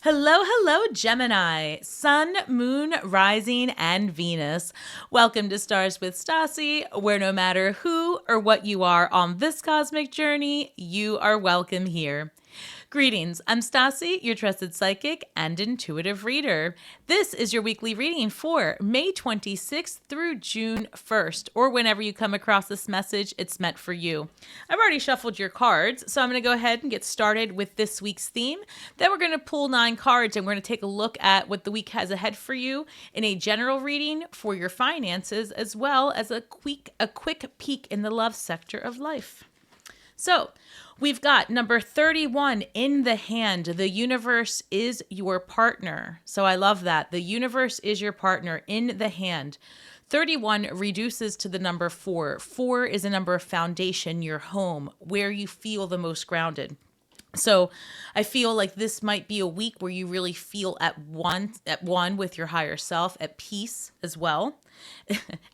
Hello, hello, Gemini, Sun, Moon, Rising, and Venus. Welcome to Stars with Stasi, where no matter who or what you are on this cosmic journey, you are welcome here. Greetings, I'm Stasi, your trusted psychic and intuitive reader. This is your weekly reading for May 26th through June 1st, or whenever you come across this message, it's meant for you. I've already shuffled your cards, so I'm going to go ahead and get started with this week's theme. Then we're going to pull 9 cards and we're going to take a look at what the week has ahead for you in a general reading for your finances, as well as a quick peek in the love sector of life. So we've got number 31 in the hand. The universe is your partner. So I love that. The universe is your partner in the hand. 31 reduces to the number 4. 4 is a number of foundation, your home, where you feel the most grounded. So I feel like this might be a week where you really feel at one with your higher self, at peace as well.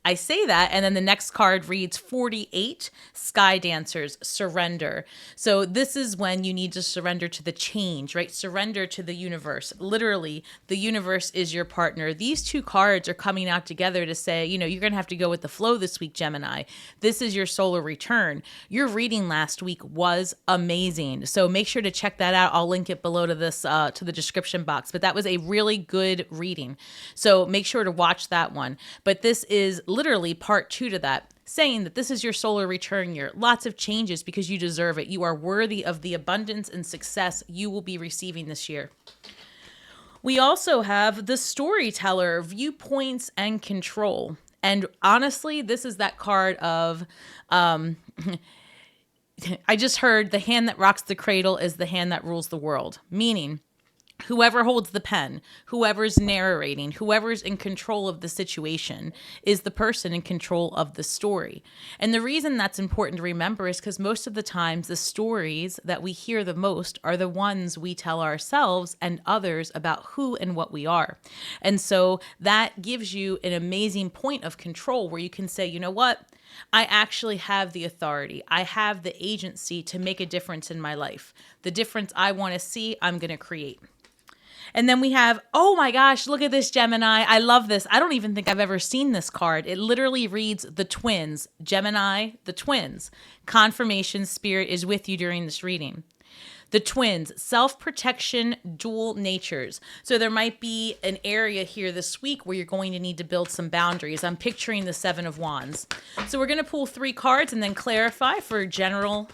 I say that, and then the next card reads 48, Sky Dancers, surrender. So this is when you need to surrender to the change, right? Surrender to the universe. Literally, the universe is your partner. These 2 cards are coming out together to say, you're going to have to go with the flow this week, Gemini. This is your solar return. Your reading last week was amazing. So make sure to check that out. I'll link it below to this, to the description box. But that was a really good reading. So make sure to watch that one. But this is literally part 2 to that, saying that this is your solar return year. Lots of changes because you deserve it. You are worthy of the abundance and success you will be receiving this year. We also have the storyteller, viewpoints and control. And honestly, this is that card of, I just heard the hand that rocks the cradle is the hand that rules the world, meaning whoever holds the pen, whoever's narrating, whoever's in control of the situation is the person in control of the story. And the reason that's important to remember is because most of the times the stories that we hear the most are the ones we tell ourselves and others about who and what we are. And so that gives you an amazing point of control where you can say, you know what? I actually have the authority. I have the agency to make a difference in my life. The difference I want to see, I'm going to create. And then we have, oh my gosh, look at this, Gemini. I love this. I don't even think I've ever seen this card. It literally reads the twins. Gemini, the twins. Confirmation spirit is with you during this reading. The twins, self-protection, dual natures. So there might be an area here this week where you're going to need to build some boundaries. I'm picturing the 7 of Wands. So we're going to pull 3 cards and then clarify for a general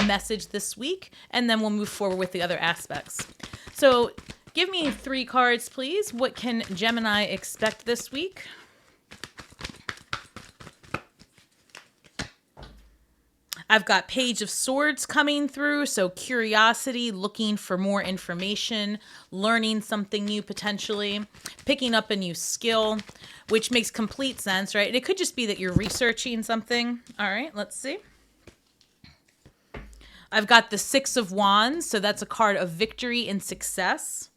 message this week. And then we'll move forward with the other aspects. So give me 3 cards, please. What can Gemini expect this week? I've got Page of Swords coming through, so curiosity, looking for more information, learning something new potentially, picking up a new skill, which makes complete sense, right? It could just be that you're researching something. All right, let's see. I've got the 6 of Wands, so that's a card of victory and success.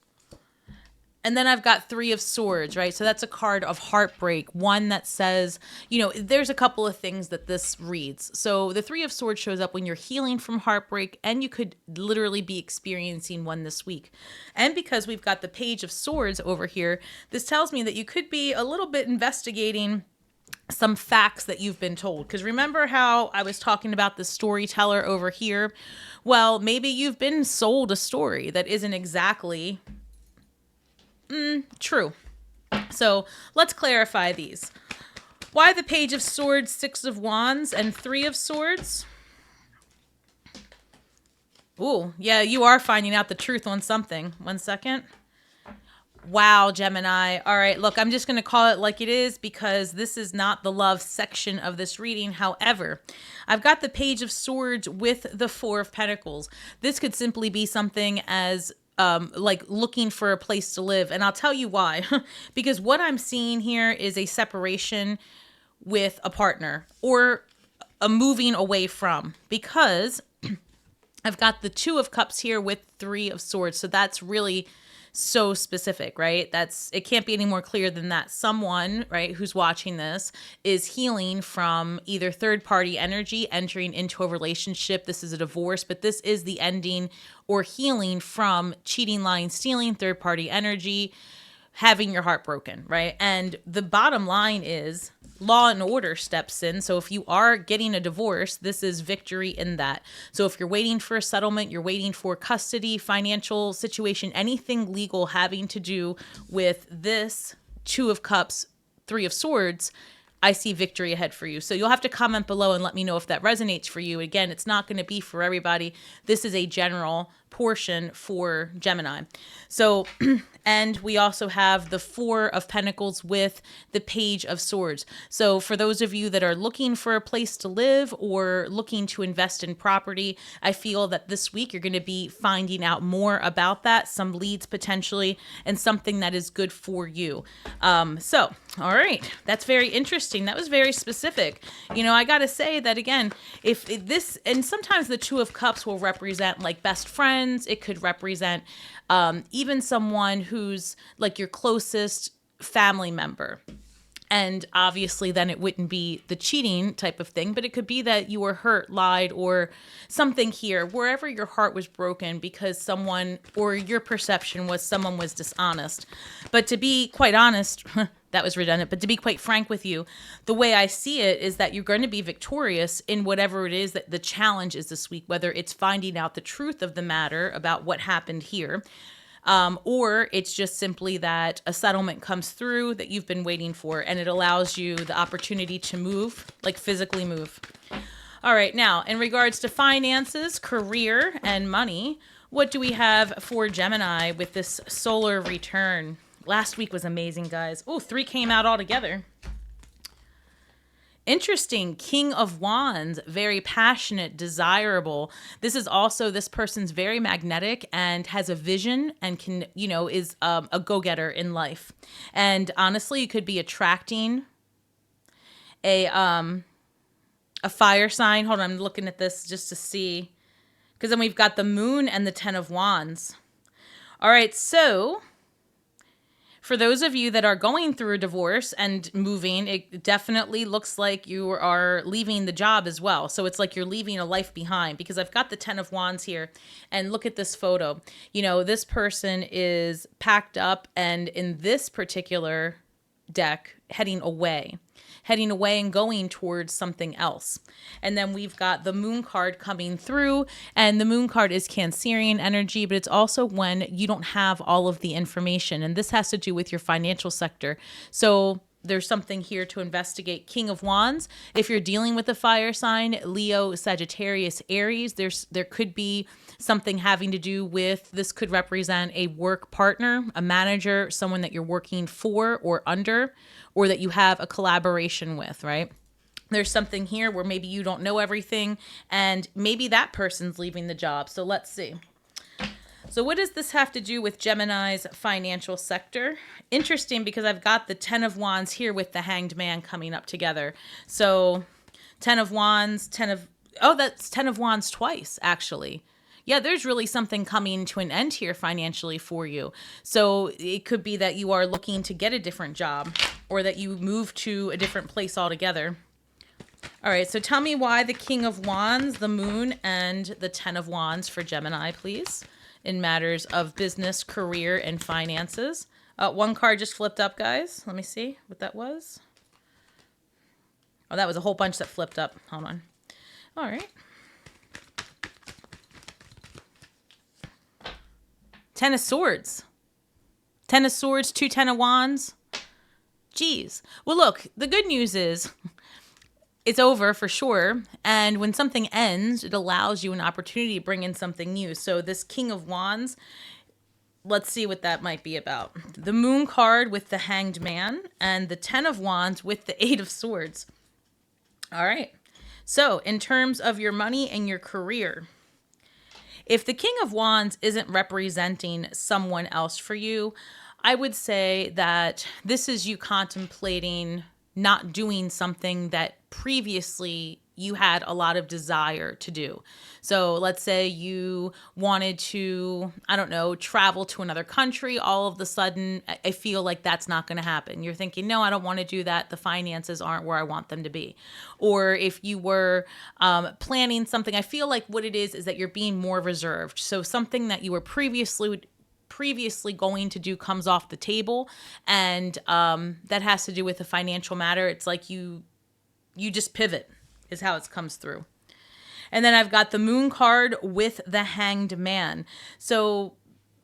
And then I've got 3 of Swords, right? So that's a card of heartbreak, one that says, there's a couple of things that this reads. So the 3 of Swords shows up when you're healing from heartbreak, and you could literally be experiencing one this week. And because we've got the Page of Swords over here, this tells me that you could be a little bit investigating some facts that you've been told. Because remember how I was talking about the storyteller over here? Well, maybe you've been sold a story that isn't exactly true. So let's clarify these. Why the Page of Swords, 6 of Wands, and 3 of Swords? Ooh, yeah, you are finding out the truth on something. 1 second. Wow, Gemini. All right, look, I'm just going to call it like it is because this is not the love section of this reading. However, I've got the Page of Swords with the 4 of Pentacles. This could simply be something as like looking for a place to live. And I'll tell you why. Because what I'm seeing here is a separation with a partner or a moving away from. Because I've got the 2 of Cups here with 3 of Swords. So that's really so specific, right? It can't be any more clear than that. Someone, right, who's watching this is healing from either third party energy, entering into a relationship. This is a divorce, but this is the ending or healing from cheating, lying, stealing, third party energy, having your heart broken, right? And the bottom line is law and order steps in. So if you are getting a divorce, this is victory in that. So if you're waiting for a settlement, you're waiting for custody, financial situation, anything legal having to do with this Two of Cups, Three of Swords, I see victory ahead for you. So you'll have to comment below and let me know if that resonates for you. Again, it's not going to be for everybody. This is a general portion for Gemini. So, and we also have the Four of Pentacles with the Page of Swords. So for those of you that are looking for a place to live or looking to invest in property, I feel that this week you're going to be finding out more about that, some leads potentially, and something that is good for you. All right, that's very interesting. That was very specific. I got to say that again, if this, and sometimes the Two of Cups will represent like best friends. It could represent even someone who's like your closest family member. And obviously then it wouldn't be the cheating type of thing, but it could be that you were hurt, lied, or something here, wherever your heart was broken because someone, or your perception was someone was dishonest. But to be quite honest, that was redundant, but to be quite frank with you, the way I see it is that you're going to be victorious in whatever it is that the challenge is this week, whether it's finding out the truth of the matter about what happened here, or it's just simply that a settlement comes through that you've been waiting for, and it allows you the opportunity to move, like physically move. All right, now, in regards to finances, career, and money, what do we have for Gemini with this solar return? Last week was amazing, guys. Oh, 3 came out all together. Interesting. King of Wands, very passionate, desirable. This is also, this person's very magnetic and has a vision and can, is a go-getter in life. And honestly, you could be attracting a fire sign. Hold on, I'm looking at this just to see. Because then we've got the Moon and the Ten of Wands. All right, so for those of you that are going through a divorce and moving, it definitely looks like you are leaving the job as well. So it's like you're leaving a life behind, because I've got the Ten of Wands here, and look at this photo. This person is packed up, and in this particular deck, heading away and going towards something else. And then we've got the Moon card coming through, and the Moon card is Cancerian energy, but it's also when you don't have all of the information. And this has to do with your financial sector. So there's something here to investigate. King of Wands, if you're dealing with a fire sign, Leo, Sagittarius, Aries, there could be something having to do with, this could represent a work partner, a manager, someone that you're working for or under, or that you have a collaboration with, right? There's something here where maybe you don't know everything, and maybe that person's leaving the job. So let's see. So what does this have to do with Gemini's financial sector? Interesting, because I've got the Ten of Wands here with the Hanged Man coming up together. So Ten of Wands, that's Ten of Wands twice, actually. Yeah, there's really something coming to an end here financially for you. So it could be that you are looking to get a different job, or that you move to a different place altogether. All right, so tell me why the King of Wands, the Moon, and the Ten of Wands for Gemini, please, in matters of business, career, and finances. One card just flipped up, guys. Let me see what that was. Oh, that was a whole bunch that flipped up. Hold on. All right. Ten of Swords. Ten of Swords, 2 Ten of Wands. Jeez. Well, look, the good news is it's over for sure. And when something ends, it allows you an opportunity to bring in something new. So this King of Wands, let's see what that might be about. The Moon card with the Hanged Man, and the Ten of Wands with the 8 of Swords. All right. So in terms of your money and your career, if the King of Wands isn't representing someone else for you, I would say that this is you contemplating not doing something that previously you had a lot of desire to do. So let's say you wanted to, I don't know, travel to another country. All of a sudden, I feel like that's not going to happen. You're thinking, no, I don't want to do that. The finances aren't where I want them to be. Or if you were planning something, I feel like what it is that you're being more reserved. So something that you were previously going to do comes off the table, and that has to do with a financial matter. It's like you just pivot is how it comes through. And then I've got the Moon card with the Hanged Man. So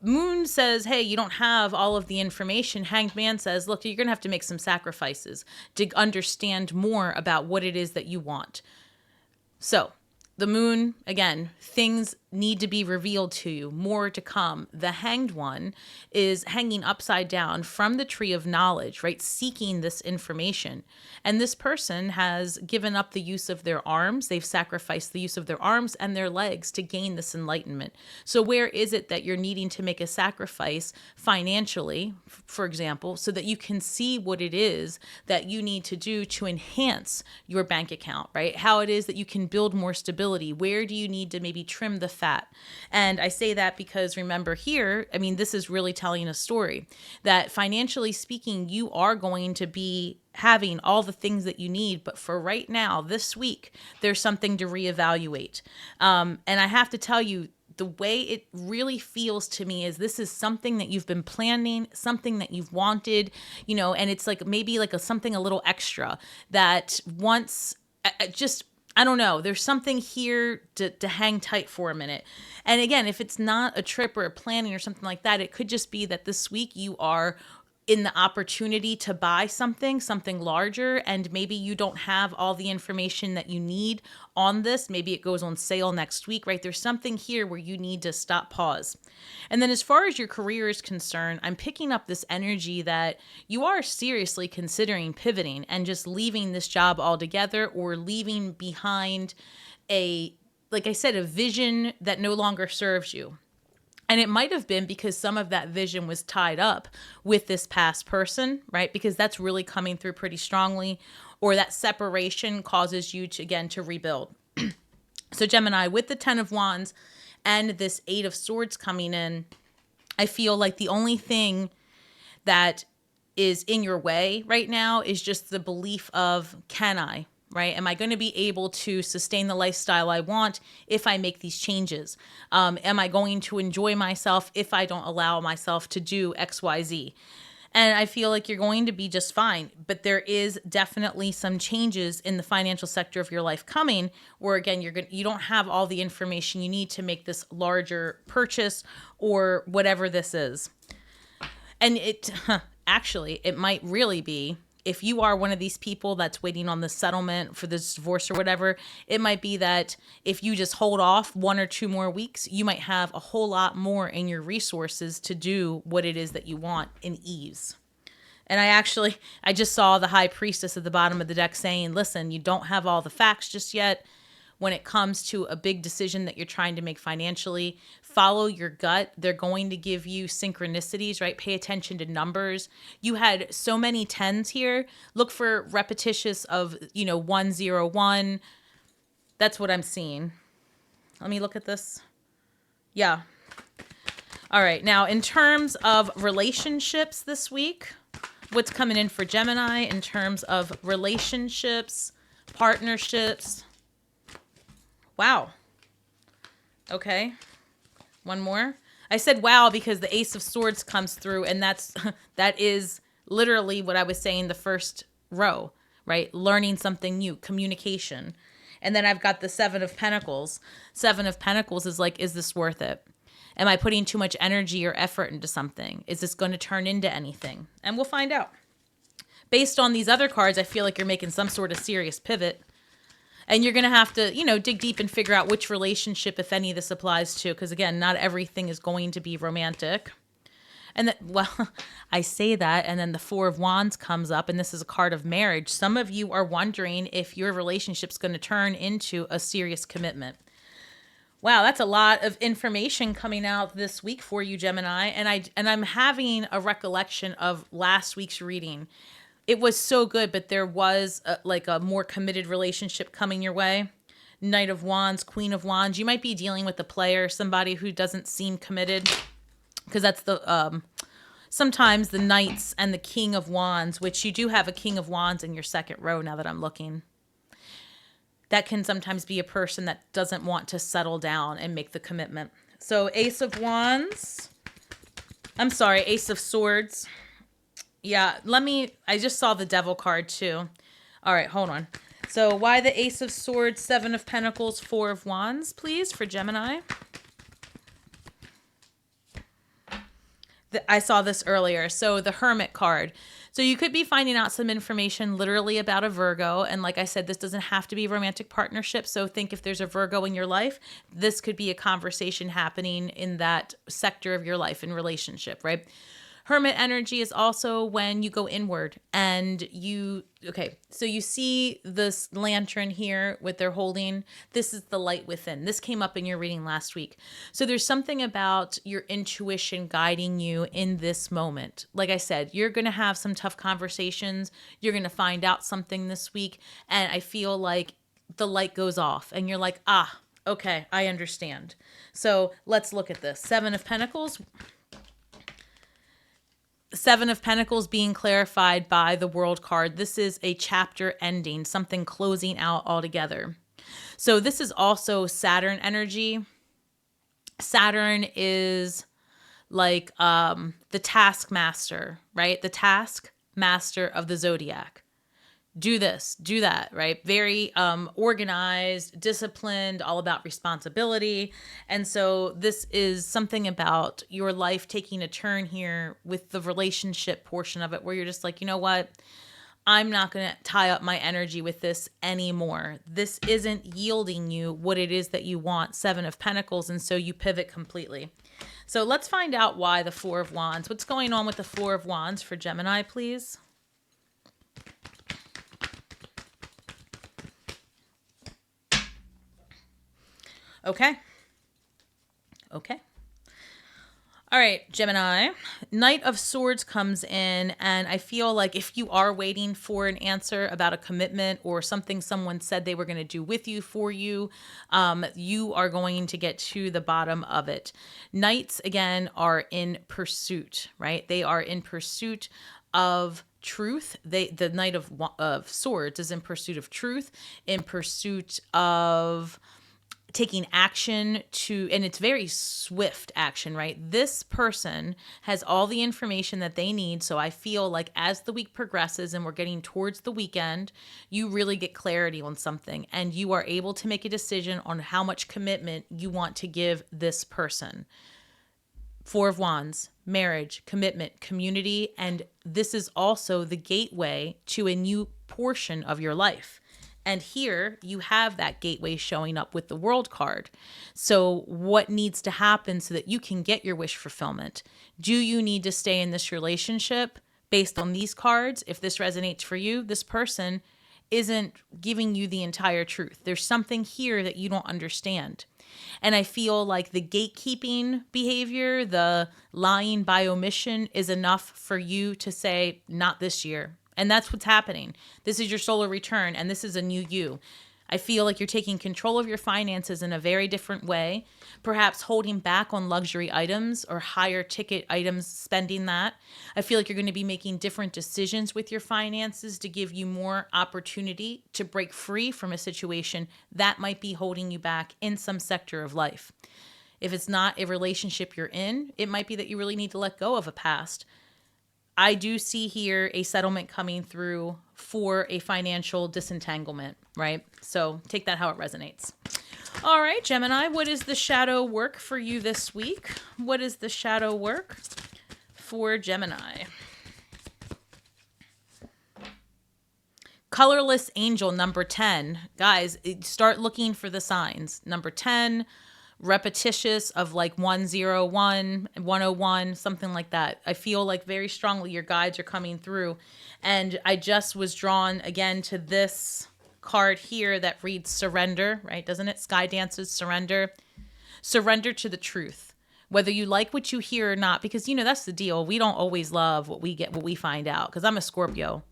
Moon says, hey, you don't have all of the information. Hanged Man says, look, you're going to have to make some sacrifices to understand more about what it is that you want. So the Moon, again, things need to be revealed to you, more to come. The Hanged One is hanging upside down from the tree of knowledge, right? Seeking this information. And this person has given up the use of their arms. They've sacrificed the use of their arms and their legs to gain this enlightenment. So where is it that you're needing to make a sacrifice financially, for example, so that you can see what it is that you need to do to enhance your bank account, right? How it is that you can build more stability. Where do you need to maybe trim the fat? And I say that because remember here, I mean, this is really telling a story that financially speaking, you are going to be having all the things that you need. But for right now, this week, there's something to reevaluate. And I have to tell you, the way it really feels to me is this is something that you've been planning, something that you've wanted, you know, and it's like maybe like something a little extra that once just, I don't know, there's something here to hang tight for a minute. And again, if it's not a trip or a planning or something like that, it could just be that this week you are in the opportunity to buy something larger, and maybe you don't have all the information that you need on this. Maybe it goes on sale next week, right? There's something here where you need to stop, pause. And then as far as your career is concerned, I'm picking up this energy that you are seriously considering pivoting and just leaving this job altogether, or leaving behind like I said, a vision that no longer serves you. And it might have been because some of that vision was tied up with this past person, right? Because that's really coming through pretty strongly. Or that separation causes you to, again, to rebuild. So Gemini, with the 10 of Wands and this 8 of Swords coming in, I feel like the only thing that is in your way right now is just the belief of, can I? Right? Am I going to be able to sustain the lifestyle I want if I make these changes? Am I going to enjoy myself if I don't allow myself to do X, Y, Z? And I feel like you're going to be just fine. But there is definitely some changes in the financial sector of your life coming where, again, you don't have all the information you need to make this larger purchase or whatever this is. And actually, it might really be, if you are one of these people that's waiting on the settlement for this divorce or whatever, it might be that if you just hold off 1 or 2 more weeks, you might have a whole lot more in your resources to do what it is that you want in ease. And I just saw the High Priestess at the bottom of the deck saying, listen, you don't have all the facts just yet. When it comes to a big decision that you're trying to make financially, follow your gut. They're going to give you synchronicities, right? Pay attention to numbers. You had so many 10s here. Look for repetitious of, 101. That's what I'm seeing. Let me look at this. Yeah. All right. Now, in terms of relationships this week, what's coming in for Gemini in terms of relationships, partnerships? Wow. Okay. One more. I said wow because the Ace of Swords comes through, and that is literally what I was saying the first row, right? Learning something new, communication. And then I've got the 7 of Pentacles. 7 of Pentacles is like, is this worth it? Am I putting too much energy or effort into something? Is this going to turn into anything? And we'll find out. Based on these other cards, I feel like you're making some sort of serious pivot. And you're going to have to, dig deep and figure out which relationship, if any, this applies to. Because, again, not everything is going to be romantic. And then, well, I say that, and then the 4 of Wands comes up, and this is a card of marriage. Some of you are wondering if your relationship's going to turn into a serious commitment. Wow, that's a lot of information coming out this week for you, Gemini. And I'm having a recollection of last week's reading. it was so good, but there was like a more committed relationship coming your way. Knight of Wands, Queen of Wands. You might be dealing with a player, somebody who doesn't seem committed, because that's the sometimes the Knights and the King of Wands, which you do have a King of Wands in your second row now that I'm looking. That can sometimes be a person that doesn't want to settle down and make the commitment. So Ace of Wands. I'm sorry, Ace of Swords. Yeah, I just saw the Devil card too. All right, hold on. So why the Ace of Swords, Seven of Pentacles, Four of Wands, please, for Gemini? I saw this earlier. So the Hermit card. So you could be finding out some information literally about a Virgo. And like I said, this doesn't have to be a romantic partnership. So think if there's a Virgo in your life, this could be a conversation happening in that sector of your life in relationship, right? Hermit energy is also when you go inward and so you see this lantern here with they're holding. This is the light within. This came up in your reading last week. So there's something about your intuition guiding you in this moment. Like I said, you're going to have some tough conversations. You're going to find out something this week. And I feel like the light goes off and you're like, okay, I understand. So let's look at this. Seven of Pentacles. Seven of Pentacles being clarified by the World card. This is a chapter ending, something closing out altogether. So this is also Saturn energy. Saturn is like the taskmaster, right? The taskmaster of the zodiac. Do this, do that, right? Very organized, disciplined, all about responsibility. And so this is something about your life taking a turn here with the relationship portion of it where you're just like, you know what? I'm not going to tie up my energy with this anymore. This isn't yielding you what it is that you want, Seven of Pentacles, and so you pivot completely. So let's find out why the Four of Wands. What's going on with the Four of Wands for Gemini, please? Okay. All right, Gemini. Knight of Swords comes in, and I feel like if you are waiting for an answer about a commitment or something someone said they were going to do with you, for you, you are going to get to the bottom of it. Knights, again, are in pursuit, right? They are in pursuit of truth. The Knight of Swords is in pursuit of truth, in pursuit of taking action and it's very swift action, right? This person has all the information that they need. So I feel like as the week progresses and we're getting towards the weekend, you really get clarity on something and you are able to make a decision on how much commitment you want to give this person. Four of Wands, marriage, commitment, community, and this is also the gateway to a new portion of your life. And here you have that gateway showing up with the World card. So what needs to happen so that you can get your wish fulfillment? Do you need to stay in this relationship based on these cards? If this resonates for you, this person isn't giving you the entire truth. There's something here that you don't understand. And I feel like the gatekeeping behavior, the lying by omission is enough for you to say, not this year. And that's what's happening. This is your solar return, and this is a new you. I feel like you're taking control of your finances in a very different way, perhaps holding back on luxury items or higher ticket items, spending that. I feel like you're going to be making different decisions with your finances to give you more opportunity to break free from a situation that might be holding you back in some sector of life. If it's not a relationship you're in, it might be that you really need to let go of a past. I do see here a settlement coming through for a financial disentanglement, right? So take that how it resonates. All right, Gemini, what is the shadow work for you this week? What is the shadow work for Gemini? Colorless Angel, number 10. Guys, start looking for the signs. Number 10, repetitious of like 101, 101, something like that. I feel like very strongly your guides are coming through. And I just was drawn again to this card here that reads surrender, right? Doesn't it? Sky Dances, surrender. Surrender to the truth. Whether you like what you hear or not, because, you know, that's the deal. We don't always love what we get, what we find out. Because I'm a Scorpio.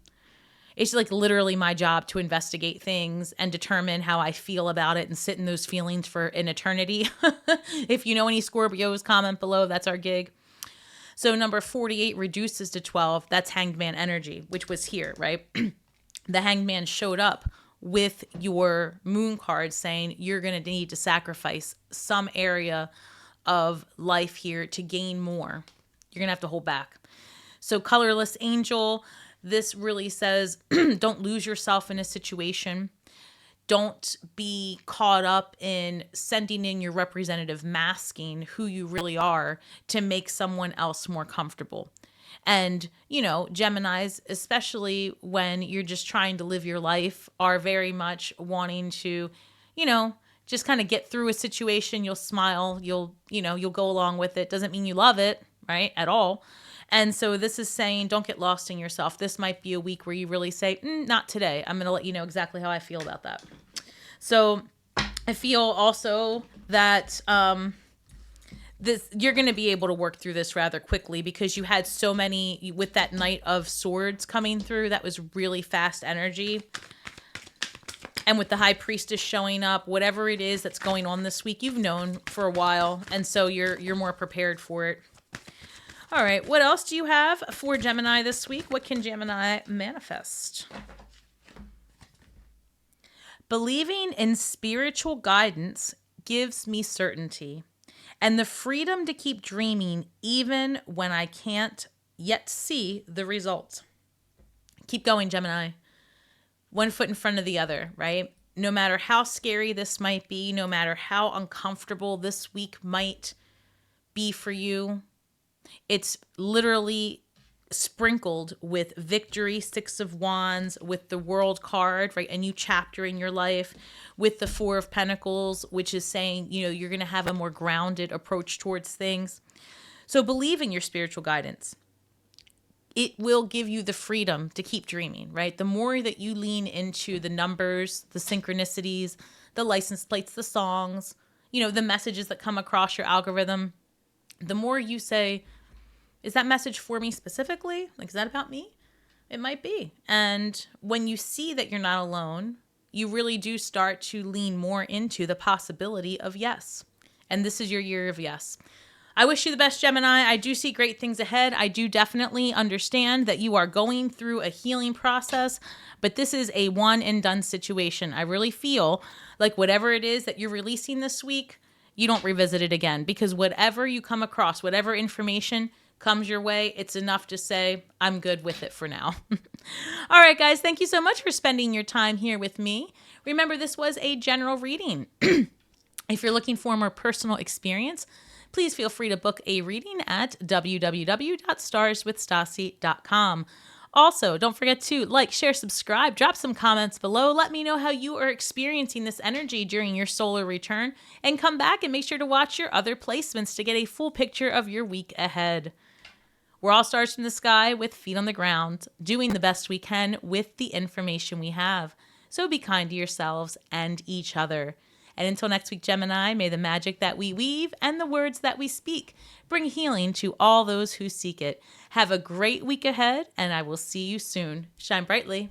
it's like literally my job to investigate things and determine how I feel about it and sit in those feelings for an eternity. If you know any Scorpios, comment below. That's our gig. So number 48 reduces to 12. That's Hanged Man energy, which was here, right? The Hanged Man showed up with your moon card saying you're going to need to sacrifice some area of life here to gain more. You're going to have to hold back. So colorless angel, this really says don't lose yourself in a situation. Don't be caught up in sending in your representative masking who you really are to make someone else more comfortable. And, you know, Geminis, especially when you're just trying to live your life, are very much wanting to, you know, just kind of get through a situation. You'll smile, you'll go along with it. Doesn't mean you love it, right, at all. And so this is saying don't get lost in yourself. This might be a week where you really say, not today. I'm going to let you know exactly how I feel about that. So I feel also that you're going to be able to work through this rather quickly because you had so many with that Knight of Swords coming through. That was really fast energy. And with the High Priestess showing up, whatever it is that's going on this week, you've known for a while. And so you're more prepared for it. All right. What else do you have for Gemini this week? What can Gemini manifest? Believing in spiritual guidance gives me certainty and the freedom to keep dreaming even when I can't yet see the results. Keep going, Gemini. One foot in front of the other, right? No matter how scary this might be, no matter how uncomfortable this week might be for you, it's literally sprinkled with victory, Six of Wands, with the World card, right? A new chapter in your life, with the Four of Pentacles, which is saying, you know, you're going to have a more grounded approach towards things. So believe in your spiritual guidance. It will give you the freedom to keep dreaming, right? The more that you lean into the numbers, the synchronicities, the license plates, the songs, you know, the messages that come across your algorithm, the more you say, is that message for me specifically? Like, is that about me? It might be. And when you see that you're not alone, you really do start to lean more into the possibility of yes. And this is your year of yes. I wish you the best, Gemini. I do see great things ahead. I do definitely understand that you are going through a healing process, but this is a one and done situation. I really feel like whatever it is that you're releasing this week, you don't revisit it again, because whatever you come across, whatever information comes your way, it's enough to say, I'm good with it for now. All right, guys, thank you so much for spending your time here with me. Remember, this was a general reading. If you're looking for a more personal experience, please feel free to book a reading at www.starswithstasi.com. Also, don't forget to like, share, subscribe, drop some comments below. Let me know how you are experiencing this energy during your solar return, and come back and make sure to watch your other placements to get a full picture of your week ahead. We're all stars from the sky with feet on the ground, doing the best we can with the information we have. So be kind to yourselves and each other. And until next week, Gemini, may the magic that we weave and the words that we speak bring healing to all those who seek it. Have a great week ahead, and I will see you soon. Shine brightly.